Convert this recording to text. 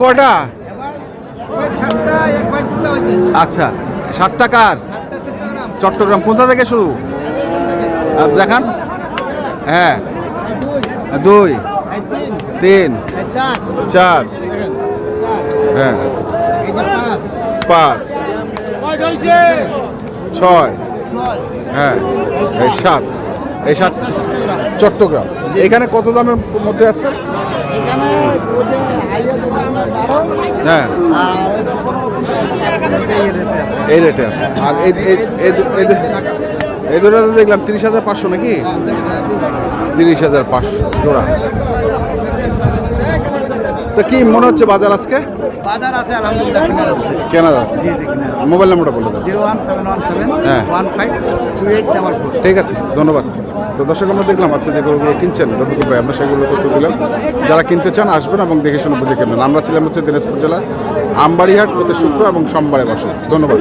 কটা? আচ্ছা, 7 টাকার চট্টগ্রাম। কোথা থেকে শুরু? দেখান। হ্যাঁ, 2, 3, 4, হ্যাঁ, 5, 6, হ্যাঁ, এই 7। এই 7 চট্টগ্রাম। এখানে কত দামের মধ্যে আছে? হ্যাঁ, এই রেটে আছে। আর এই দুটো তো দেখলাম 30,500 নাকি? 30,500 জোড়া। তো কি মনে হচ্ছে বাজার আজকে? বাজার আছে আলহামদুলিল্লাহ, কেনা যাচ্ছে। মোবাইল নাম্বারটা বলে দাও। 01717 হ্যাঁ, 152844। ঠিক আছে, ধন্যবাদ। তো দর্শক, আমরা দেখলাম আচ্ছা যে গরুগুলো কিনছেন রফিকুল ভাই, আমরা সেগুলো তথ্য দিলাম। যারা কিনতে চান আসবেন এবং দেখে শুনে বুঝে কিনবেন। আমরা ছিলাম হচ্ছে দিনাজপুর জেলার আমবাড়িহাট, প্রতি শুক্র এবং সোমবারে বসে। ধন্যবাদ।